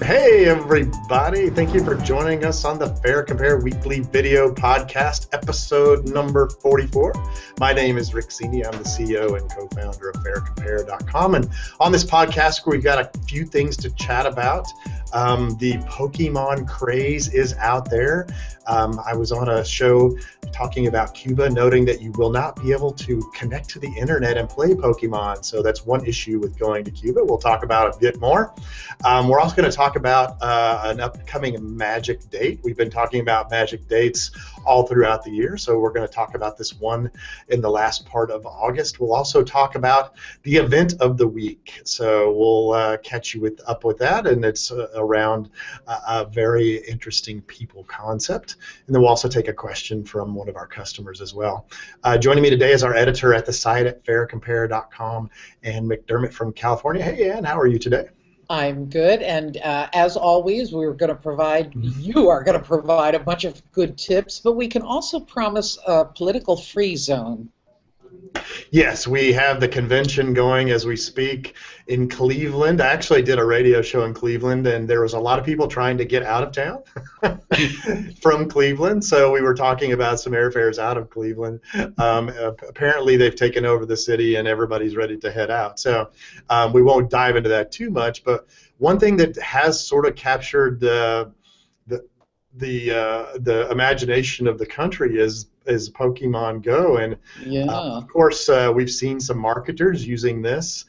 Hey everybody, thank you for joining us on the FareCompare weekly video podcast, episode number 44. My name is Rick Zini. I'm the CEO and co-founder of FareCompare.com, and on this podcast we've got a few things to chat about. The Pokemon craze is out there. I was on a show talking about Cuba, noting that you will not be able to connect to the internet and play Pokemon, so that's one issue with going to Cuba. We'll talk about it a bit more. We're also going to talk about an upcoming magic date. We've been talking about magic dates all throughout the year, so we're going to talk about this one in the last part of August. We'll also talk about the event of the week, so we'll catch you up with that, and it's around a very interesting people concept. And then we'll also take a question from one of our customers as well. Joining me today is our editor at the site at FareCompare.com, Ann McDermott from California. Hey, Ann, how are you today? I'm good, and as always, you are going to provide a bunch of good tips, but we can also promise a political free zone. Yes, we have the convention going as we speak in Cleveland. I actually did a radio show in Cleveland, and there was a lot of people trying to get out of town from Cleveland, so we were talking about some airfares out of Cleveland. Apparently they've taken over the city and everybody's ready to head out, so we won't dive into that too much, but one thing that has sort of captured the imagination of the country is Pokemon Go, and of course we've seen some marketers using this.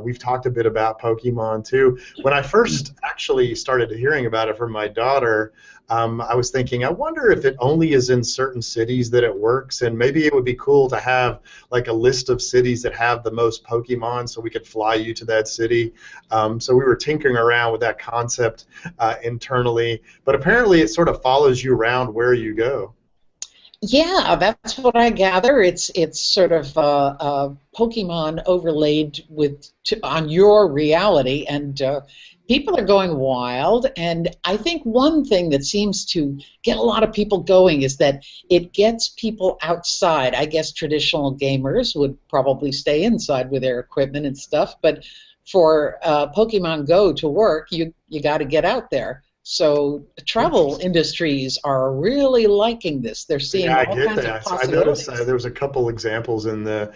We've talked a bit about Pokemon too. When I first actually started hearing about it from my daughter, I was thinking, I wonder if it only is in certain cities that it works, and maybe it would be cool to have like a list of cities that have the most Pokemon so we could fly you to that city. So we were tinkering around with that concept internally, but apparently it sort of follows you around where you go. Yeah, that's what I gather. It's sort of Pokemon overlaid on your reality, and people are going wild. And I think one thing that seems to get a lot of people going is that it gets people outside. I guess traditional gamers would probably stay inside with their equipment and stuff, but for Pokemon Go to work, you got to get out there. So travel industries are really liking this. They're seeing all kinds of possibilities. I noticed there was a couple examples in the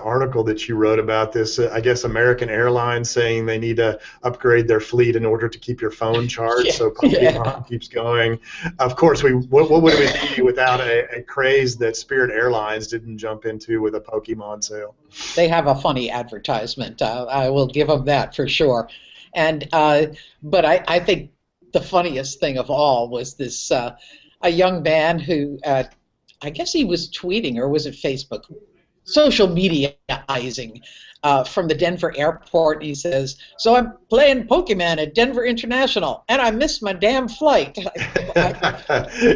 article that you wrote about this. I guess American Airlines saying they need to upgrade their fleet in order to keep your phone charged, so Pokemon keeps going. Of course, what would we be without a craze that Spirit Airlines didn't jump into with a Pokemon sale? They have a funny advertisement. I will give them that for sure. And but I think the funniest thing of all was this a young man who I guess he was tweeting, or was it Facebook, social mediaizing from the Denver airport, and he says, "So I'm playing Pokemon at Denver International, and I missed my damn flight."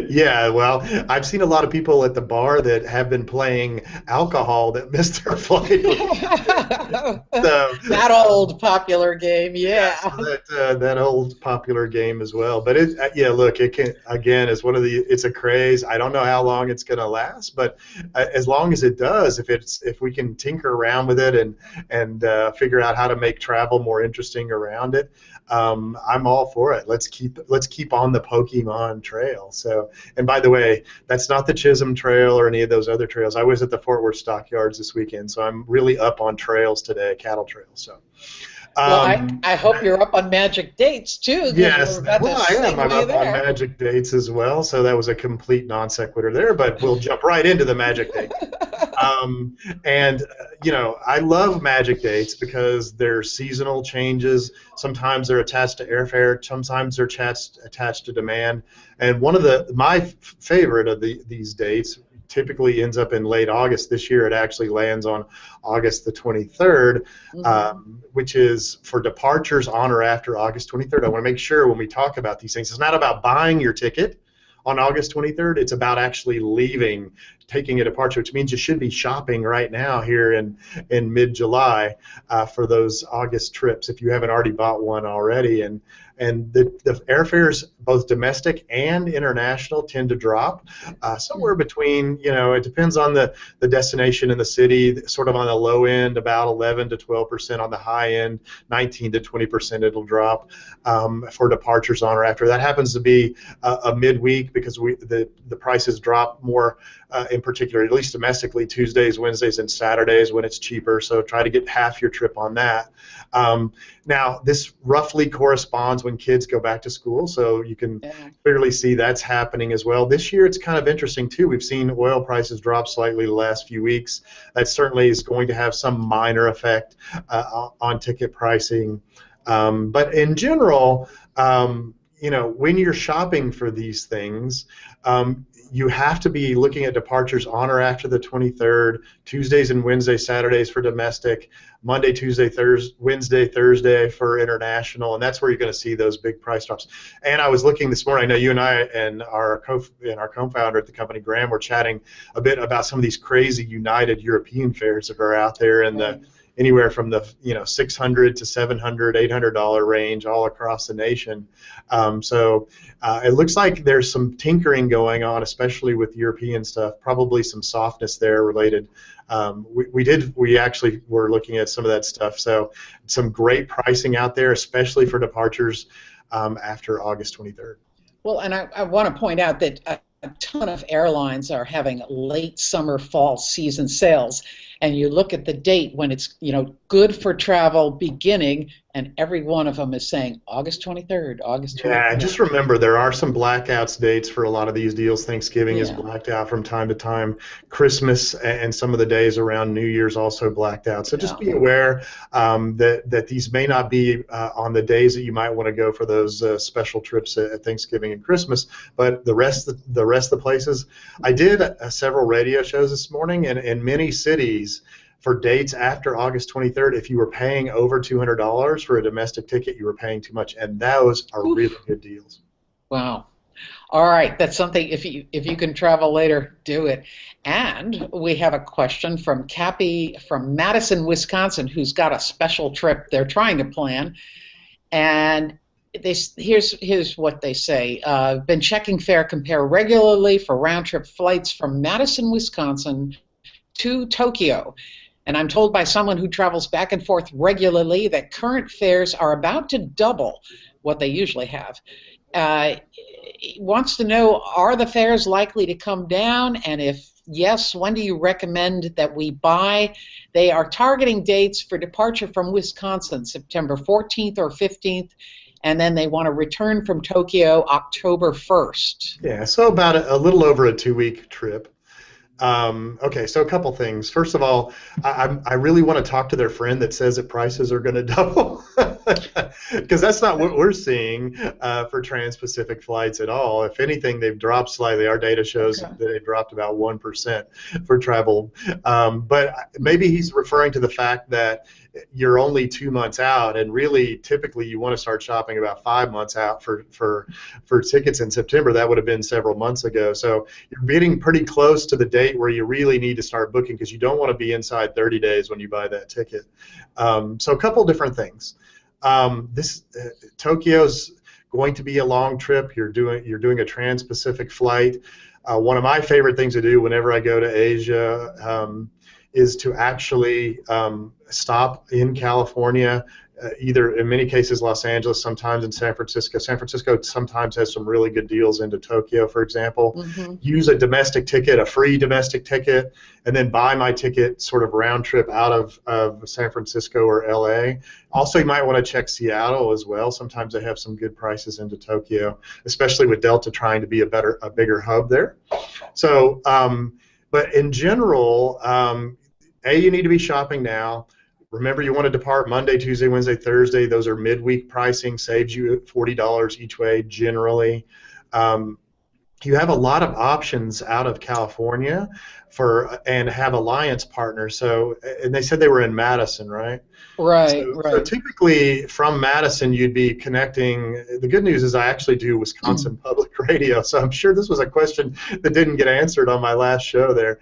Yeah, well, I've seen a lot of people at the bar that have been playing alcohol that missed their flight. That old popular game, yeah. That old popular game as well. But look, it can, again, it's a craze. I don't know how long it's going to last, but as long as it does, if we can tinker around with it and figure out how to make travel more interesting around it, I'm all for it. Let's keep on the Pokemon trail. So, and by the way, that's not the Chisholm Trail or any of those other trails. I was at the Fort Worth Stockyards this weekend, so I'm really up on trails today, cattle trails. So. Well, I hope you're up on magic dates too. Yes, well, I am. I'm up on magic dates as well. So that was a complete non sequitur there, but we'll jump right into the magic date. I love magic dates because they're seasonal changes. Sometimes they're attached to airfare. Sometimes they're attached to demand. And one of my favorite of these dates typically ends up in late August. This year it actually lands on August the 23rd, which is for departures on or after August 23rd. I want to make sure when we talk about these things, it's not about buying your ticket on August 23rd. It's about actually leaving, taking a departure, which means you should be shopping right now here in mid-July for those August trips if you haven't already bought one already. And the airfares, both domestic and international, tend to drop somewhere between, it depends on the destination in the city, sort of on the low end, about 11 to 12%, on the high end, 19 to 20% it'll drop for departures on or after. That happens to be a midweek because the prices drop more, in particular, at least domestically, Tuesdays, Wednesdays, and Saturdays when it's cheaper, so try to get half your trip on that. Now, this roughly corresponds when kids go back to school, so you can clearly see that's happening as well. This year, it's kind of interesting, too. We've seen oil prices drop slightly the last few weeks. That certainly is going to have some minor effect on ticket pricing. But in general, when you're shopping for these things, you have to be looking at departures on or after the 23rd, Tuesdays and Wednesdays, Saturdays for domestic, Monday, Tuesday, Wednesday, Thursday for international, and that's where you're going to see those big price drops. And I was looking this morning, I know you and I and our co-founder at the company, Graham, were chatting a bit about some of these crazy United European fares that are out there in the anywhere from the $600 to $700, $800 range all across the nation. So it looks like there's some tinkering going on, especially with European stuff. Probably some softness there related. We actually were looking at some of that stuff. So some great pricing out there, especially for departures after August 23rd. Well, and I want to point out that a ton of airlines are having late summer, fall season sales, and you look at the date when it's good for travel beginning, and every one of them is saying August 23rd, August 23rd. Yeah, just remember there are some blackouts dates for a lot of these deals. Thanksgiving is blacked out from time to time. Christmas and some of the days around New Year's also blacked out. So just be aware that these may not be on the days that you might want to go for those special trips at Thanksgiving and Christmas, but the rest of the places. I did several radio shows this morning, and in many cities, for dates after August 23rd, if you were paying over $200 for a domestic ticket, you were paying too much, and those are really good deals. Wow. All right, that's something, if you can travel later, do it. And we have a question from Cappy from Madison, Wisconsin, who's got a special trip they're trying to plan. And here's what they say. Been checking FareCompare regularly for round-trip flights from Madison, Wisconsin to Tokyo. And I'm told by someone who travels back and forth regularly that current fares are about to double what they usually have. Wants to know, are the fares likely to come down? And if yes, when do you recommend that we buy? They are targeting dates for departure from Wisconsin, September 14th or 15th, and then they want to return from Tokyo October 1st. Yeah, so about a little over a 2-week trip. Okay, so a couple things. First of all, I really want to talk to their friend that says that prices are going to double, because that's not what we're seeing for trans-Pacific flights at all. If anything, they've dropped slightly. Our data shows that they dropped about 1% for travel. But maybe he's referring to the fact that you're only 2 months out, and really, typically, you want to start shopping about 5 months out for tickets in September. That would have been several months ago. So you're getting pretty close to the date where you really need to start booking, because you don't want to be inside 30 days when you buy that ticket. So a couple different things. Tokyo's going to be a long trip. You're doing a trans-Pacific flight. One of my favorite things to do whenever I go to Asia is to actually stop in California, either in many cases Los Angeles, sometimes in San Francisco. San Francisco sometimes has some really good deals into Tokyo, for example. Mm-hmm. Use a domestic ticket, a free domestic ticket, and then buy my ticket sort of round trip out of San Francisco or LA. Also, you might want to check Seattle as well. Sometimes they have some good prices into Tokyo, especially with Delta trying to be a bigger hub there. So, but in general, you need to be shopping now. Remember, you want to depart Monday, Tuesday, Wednesday, Thursday. Those are midweek pricing, saves you $40 each way generally. you have a lot of options out of California and have alliance partners. So, and they said they were in Madison, right? Right, So right. typically from Madison, you'd be connecting. The good news is I actually do Wisconsin Public Radio, so I'm sure this was a question that didn't get answered on my last show there.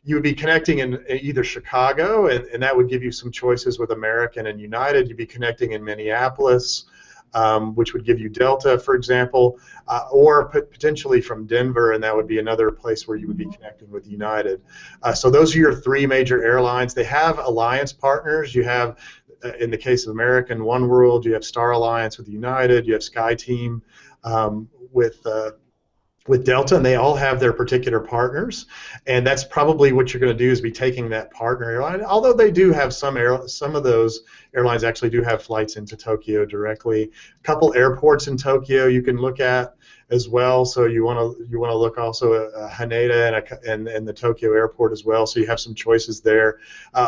You would be connecting in either Chicago, and that would give you some choices with American and United. You'd be connecting in Minneapolis, which would give you Delta, for example, or potentially from Denver, and that would be another place where you would be connecting with United. So those are your three major airlines. They have alliance partners. You have, in the case of American, One World. You have Star Alliance with United. You have SkyTeam with Delta, and they all have their particular partners, and that's probably what you're going to do is be taking that partner airline. Although they do have some of those airlines actually do have flights into Tokyo directly. A couple airports in Tokyo you can look at as well. So you want to look also at Haneda and the Tokyo airport as well. So you have some choices there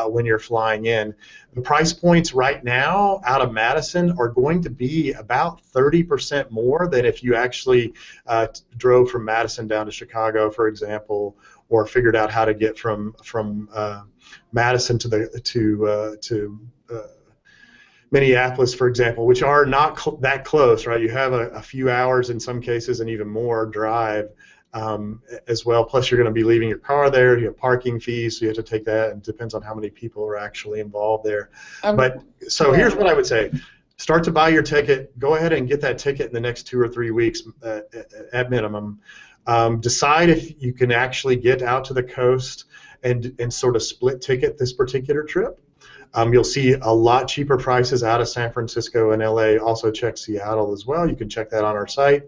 when you're flying in. The price points right now out of Madison are going to be about 30% more than if you actually drove from Madison down to Chicago, for example, or figured out how to get from Madison to Minneapolis, for example, which are not that close, right? You have a few hours in some cases and even more drive as well. Plus, you're going to be leaving your car there. You have parking fees, so you have to take that. And it depends on how many people are actually involved there. Here's what I would say. Start to buy your ticket. Go ahead and get that ticket in the next 2 or 3 weeks at minimum. Decide if you can actually get out to the coast and sort of split ticket this particular trip. You'll see a lot cheaper prices out of San Francisco and LA. Also check Seattle as well. You can check that on our site.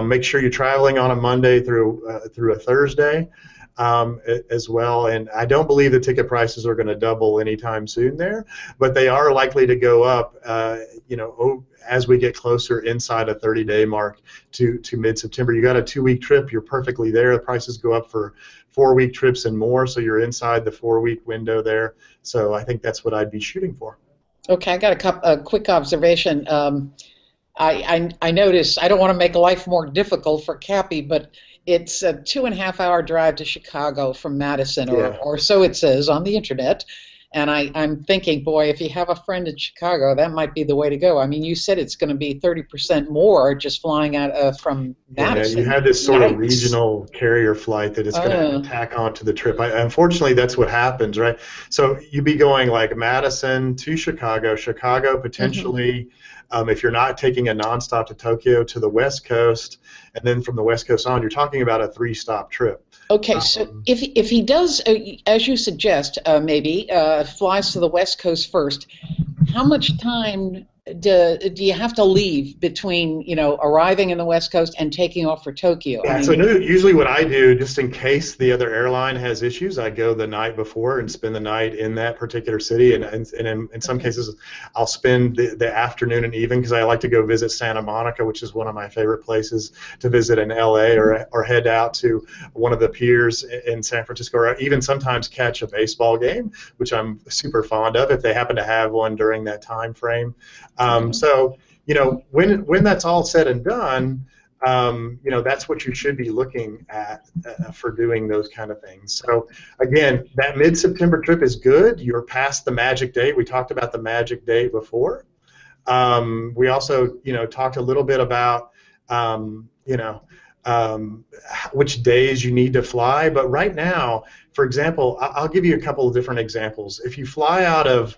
Make sure you're traveling on a Monday through a Thursday as well. And I don't believe the ticket prices are going to double anytime soon there, but they are likely to go up as we get closer inside a 30-day mark to mid-September. You got a 2-week trip, you're perfectly there. The prices go up for 4-week trips and more, so you're inside the 4-week window there. So I think that's what I'd be shooting for. Okay, I got a quick observation. I noticed, I don't want to make life more difficult for Cappy, but it's a 2.5-hour drive to Chicago from Madison, or so it says on the internet. And I'm thinking, boy, if you have a friend in Chicago, that might be the way to go. I mean, you said it's going to be 30% more just flying out from Madison. Yeah, you have this sort of regional carrier flight that is going to tack on to the trip. Unfortunately, that's what happens, right? So you'd be going like Madison to Chicago potentially, if you're not taking a nonstop to Tokyo, to the West Coast, and then from the West Coast on, you're talking about a 3-stop trip. Okay, so if he does, as you suggest, maybe flies to the West Coast first, how much time do you have to leave between arriving in the West Coast and taking off for Tokyo? Yeah, so usually what I do, just in case the other airline has issues, I go the night before and spend the night in that particular city, and in some cases I'll spend the afternoon and evening because I like to go visit Santa Monica, which is one of my favorite places to visit in LA, or head out to one of the piers in San Francisco, or even sometimes catch a baseball game, which I'm super fond of if they happen to have one during that time frame. So, when that's all said and done, that's what you should be looking at for doing those kind of things. So, again, that mid-September trip is good. You're past the magic date. We talked about the magic date before. We also, talked a little bit about, which days you need to fly. But right now, for example, I'll give you a couple of different examples. If you fly out of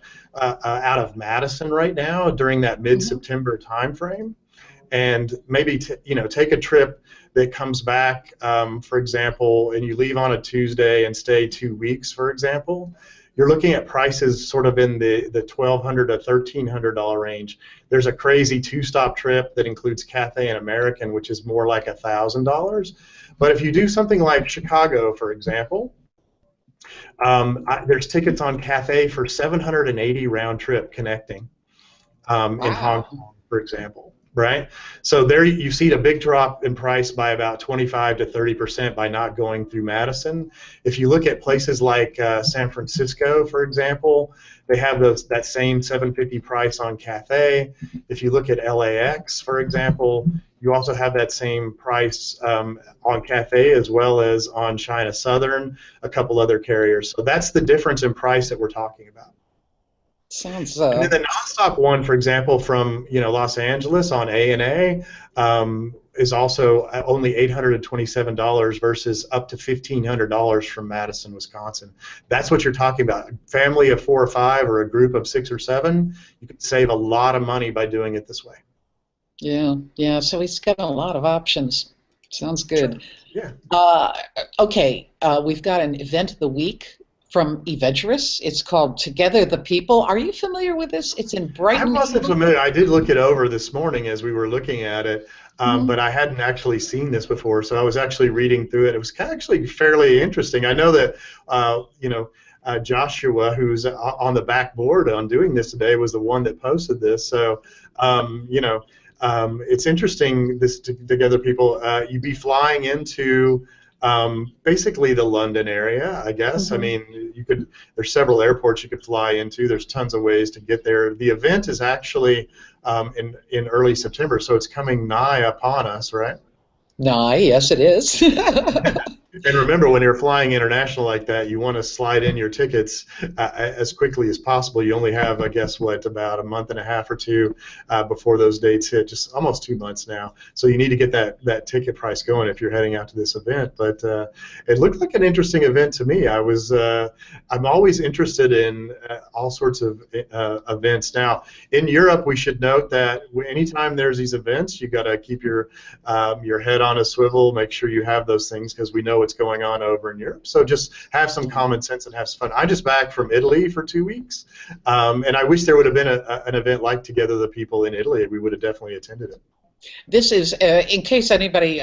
Madison right now during that mid-September time frame, and maybe take a trip that comes back, for example, and you leave on a Tuesday and stay 2 weeks, for example, you're looking at prices sort of in the $1,200 to $1,300 range. There's a crazy 2-stop trip that includes Cathay and American, which is more like $1,000. But if you do something like Chicago, for example, there's tickets on Cathay for $780 round trip connecting in Hong Kong, for example, right? So there you see a big drop in price by about 25 to 30% by not going through Madison. If you look at places like San Francisco, for example, they have that same 750 price on Cathay. If you look at LAX, for example, you also have that same price on Cathay as well as on China Southern, a couple other carriers. So that's the difference in price that we're talking about. Sounds. And then the nonstop one, for example, from Los Angeles on ANA is also only $827 versus up to $1,500 from Madison, Wisconsin. That's what you're talking about. Family of 4 or 5 or a group of 6 or 7, you could save a lot of money by doing it this way. Yeah. So he's got a lot of options. Sounds good. Sure. Yeah. Okay, we've got an event of the week from Eventurous. It's called Together the People. Are you familiar with this? It's in Brighton. I wasn't familiar. I did look it over this morning as we were looking at it, but I hadn't actually seen this before, so I was actually reading through it. It was actually fairly interesting. I know that Joshua, who's on the backboard on doing this today, was the one that posted this. So, it's interesting, this Together People. You'd be flying into basically the London area, I guess. I mean, there's several airports you could fly into. There's tons of ways to get there. The event is actually in early September, so it's coming nigh upon us, right? Nigh, yes, it is. And remember, when you're flying international like that, you want to slide in your tickets as quickly as possible. You only have, I guess, about a month and a half or 2 before those dates hit, just almost 2 months now. So you need to get that ticket price going if you're heading out to this event. But it looked like an interesting event to me. I'm always interested in all sorts of events. Now, in Europe, we should note that anytime there's these events, you got to keep your head on a swivel, make sure you have those things, because we know what's going on over in Europe. So just have some common sense and have some fun. I'm just back from Italy for 2 weeks, and I wish there would have been an event like Together the People in Italy. We would have definitely attended it. This is, in case anybody,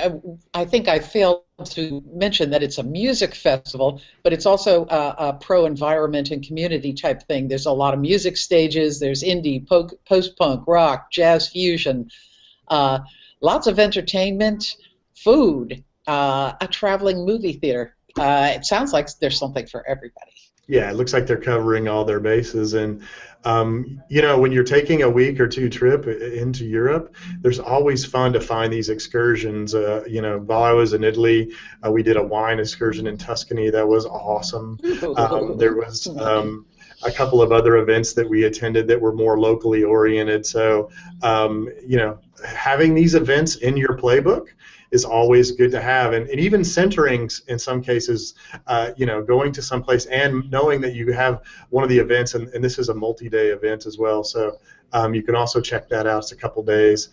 I think I failed to mention that it's a music festival, but it's also a pro-environment and community type thing. There's a lot of music stages. There's indie, post-punk, rock, jazz fusion, lots of entertainment, food, a traveling movie theater. It sounds like there's something for everybody. Yeah, it looks like they're covering all their bases. And, when you're taking a week or 2 trip into Europe, there's always fun to find these excursions. While I was in Italy, we did a wine excursion in Tuscany. That was awesome. There was a couple of other events that we attended that were more locally oriented. So, having these events in your playbook is always good to have, and even centering in some cases, going to some place and knowing that you have one of the events, and this is a multi-day event as well, so you can also check that out. It's a couple days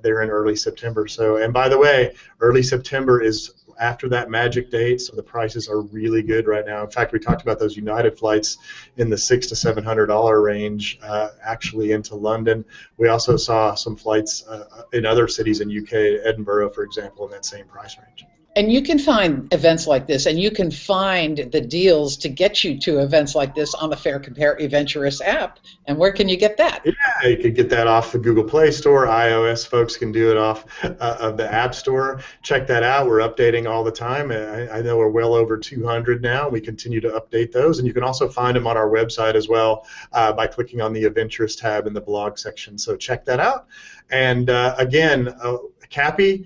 there in early September. So, and by the way, early September is after that magic date, so the prices are really good right now. In fact, we talked about those United flights in the $600 to $700 range, actually into London. We also saw some flights in other cities in UK, Edinburgh, for example, in that same price range. And you can find events like this, and you can find the deals to get you to events like this on the FareCompare Eventurous app. And where can you get that? Yeah, you can get that off the Google Play Store. iOS folks can do it off of the App Store. Check that out. We're updating all the time. I know we're well over 200 now. We continue to update those. And you can also find them on our website as well by clicking on the Eventurous tab in the blog section. So check that out. And again, Cappy,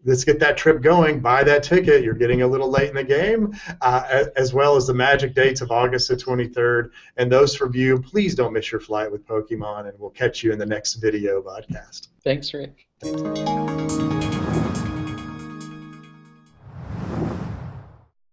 let's get that trip going. Buy that ticket. You're getting a little late in the game, as well as the magic dates of August the 23rd. And those from you, please don't miss your flight with Pokemon, and we'll catch you in the next video podcast. Thanks, Rick.